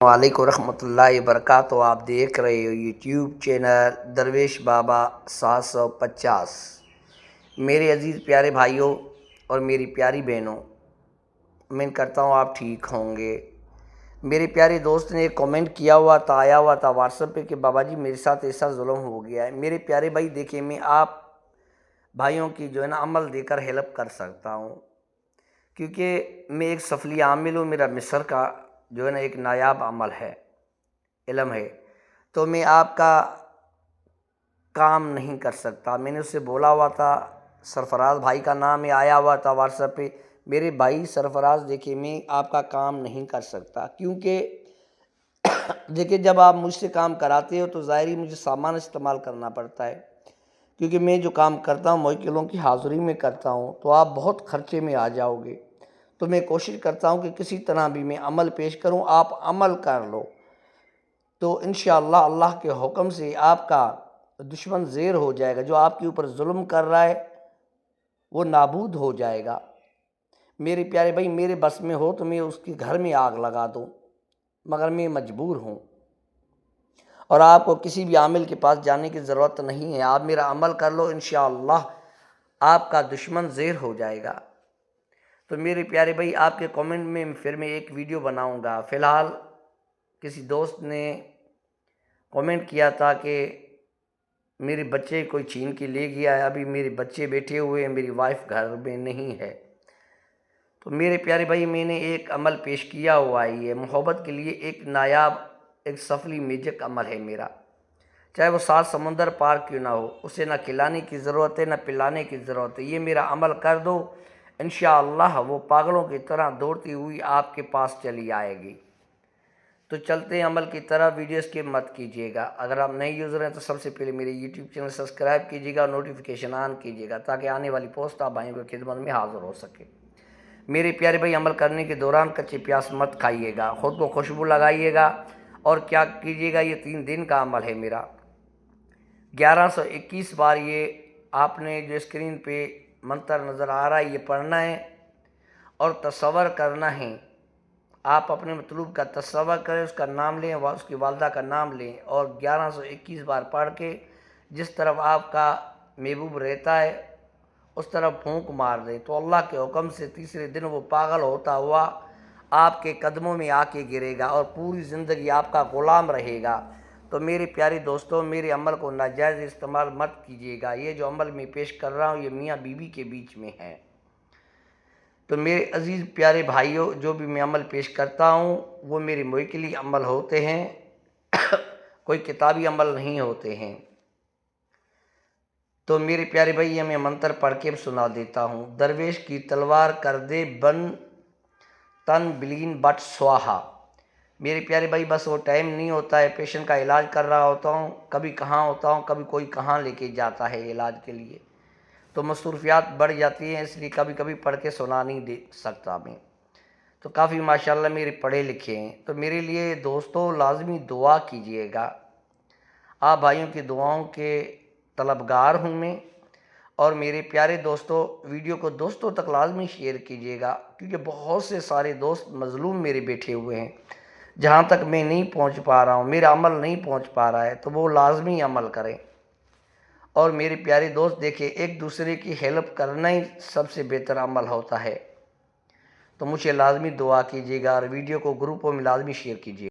وعلیکم ورحمۃ اللہ وبرکاتہ۔ آپ دیکھ رہے ہو یوٹیوب چینل درویش بابا 750۔ میرے عزیز پیارے بھائیوں اور میری پیاری بہنوں، میں کرتا ہوں آپ ٹھیک ہوں گے۔ میرے پیارے دوست نے ایک کامنٹ کیا ہوا تھا، آیا ہوا تھا واٹس ایپ پہ کہ بابا جی میرے ساتھ ایسا ظلم ہو گیا ہے۔ میرے پیارے بھائی دیکھیں، میں آپ بھائیوں کی عمل دے کر ہیلپ کر سکتا ہوں، کیونکہ میں ایک سفلی عامل ہوں۔ میرا مصر کا ایک نایاب عمل ہے، علم ہے، تو میں آپ کا کام نہیں کر سکتا۔ میں نے اس سے بولا ہوا تھا، سرفراز بھائی کا نام آیا ہوا تھا واٹس ایپ پہ۔ میرے بھائی سرفراز دیکھیں، میں آپ کا کام نہیں کر سکتا، کیونکہ دیکھیں جب آپ مجھ سے کام کراتے ہو تو ظاہری مجھے سامان استعمال کرنا پڑتا ہے، کیونکہ میں جو کام کرتا ہوں موکلوں کی حاضری میں کرتا ہوں، تو آپ بہت خرچے میں آ جاؤ گے۔ تو میں کوشش کرتا ہوں کہ کسی طرح بھی میں عمل پیش کروں، آپ عمل کر لو، تو انشاءاللہ اللہ کے حکم سے آپ کا دشمن زیر ہو جائے گا۔ جو آپ کے اوپر ظلم کر رہا ہے وہ نابود ہو جائے گا۔ میرے پیارے بھائی، میرے بس میں ہو تو میں اس کے گھر میں آگ لگا دوں، مگر میں مجبور ہوں، اور آپ کو کسی بھی عامل کے پاس جانے کی ضرورت نہیں ہے۔ آپ میرا عمل کر لو، انشاءاللہ آپ کا دشمن زیر ہو جائے گا۔ تو میرے پیارے بھائی، آپ کے کامنٹ میں پھر میں ایک ویڈیو بناؤں گا۔ فی الحال کسی دوست نے کامنٹ کیا تھا کہ میرے بچے کوئی چھین کے لے گیا ہے، ابھی میرے بچے بیٹھے ہوئے ہیں، میری وائف گھر میں نہیں ہے۔ تو میرے پیارے بھائی، میں نے ایک عمل پیش کیا ہوا ہے، یہ محبت کے لیے ایک نایاب، ایک سفلی میجک عمل ہے میرا، چاہے وہ 7 سمندر پار کیوں نہ ہو۔ اسے نہ کھلانے کی ضرورت ہے نہ پلانے کی ضرورت ہے۔ یہ میرا عمل کر دو، انشاءاللہ وہ پاگلوں کی طرح دوڑتی ہوئی آپ کے پاس چلی آئے گی۔ تو چلتے ہیں عمل کی طرح، ویڈیو اسکپ مت کیجیے گا۔ اگر آپ نئے یوزر ہیں تو سب سے پہلے میرے یوٹیوب چینل سبسکرائب کیجیے گا اور نوٹیفیکیشن آن کیجیے گا، تاکہ آنے والی پوسٹ آپ بھائیوں کی خدمت میں حاضر ہو سکے۔ میرے پیارے بھائی، عمل کرنے کے دوران کچے پیاز مت کھائیے گا، خود کو خوشبو لگائیے گا، اور کیا کیجیے گا، یہ 3 دن کا عمل ہے میرا۔ 1121 بار یہ آپ نے جو اسکرین پہ منتر نظر آ رہا ہے یہ پڑھنا ہے اور تصور کرنا ہے۔ آپ اپنے مطلوب کا تصور کریں، اس کا نام لیں، اس کی والدہ کا نام لیں، اور 1121 بار پڑھ کے جس طرف آپ کا محبوب رہتا ہے اس طرف پھونک مار دیں، تو اللہ کے حکم سے تیسرے دن وہ پاگل ہوتا ہوا آپ کے قدموں میں آ کے گرے گا اور پوری زندگی آپ کا غلام رہے گا۔ تو میرے پیارے دوستوں، میرے عمل کو ناجائز استعمال مت کیجیے گا۔ یہ جو عمل میں پیش کر رہا ہوں یہ میاں بیوی کے بیچ میں ہے۔ تو میرے عزیز پیارے بھائیوں، جو بھی میں عمل پیش کرتا ہوں وہ میرے موکلی عمل ہوتے ہیں، کوئی کتابی عمل نہیں ہوتے ہیں۔ تو میرے پیارے بھائی، یہ میں منتر پڑھ کے سنا دیتا ہوں۔ درویش کی تلوار کر دے بن تن بلین بٹ سواہا۔ میرے پیارے بھائی، بس وہ ٹائم نہیں ہوتا ہے، پیشنٹ کا علاج کر رہا ہوتا ہوں، کبھی کہاں ہوتا ہوں، کبھی کوئی کہاں لے کے جاتا ہے علاج کے لیے، تو مصروفیات بڑھ جاتی ہیں، اس لیے کبھی کبھی پڑھ کے سنا نہیں دے سکتا میں۔ تو کافی ماشاءاللہ میرے پڑھے لکھے ہیں، تو میرے لیے دوستوں لازمی دعا کیجیے گا۔ آپ بھائیوں کی دعاؤں کے طلبگار ہوں میں، اور میرے پیارے دوستوں ویڈیو کو دوستوں تک لازمی شیئر کیجیے گا، کیونکہ بہت سے سارے دوست مظلوم میرے بیٹھے ہوئے ہیں، جہاں تک میں نہیں پہنچ پا رہا ہوں، میرا عمل نہیں پہنچ پا رہا ہے، تو وہ لازمی عمل کریں۔ اور میرے پیارے دوست دیکھیں، ایک دوسرے کی ہیلپ کرنا ہی سب سے بہتر عمل ہوتا ہے۔ تو مجھے لازمی دعا کیجیے گا اور ویڈیو کو گروپوں میں لازمی شیئر کیجیے گا۔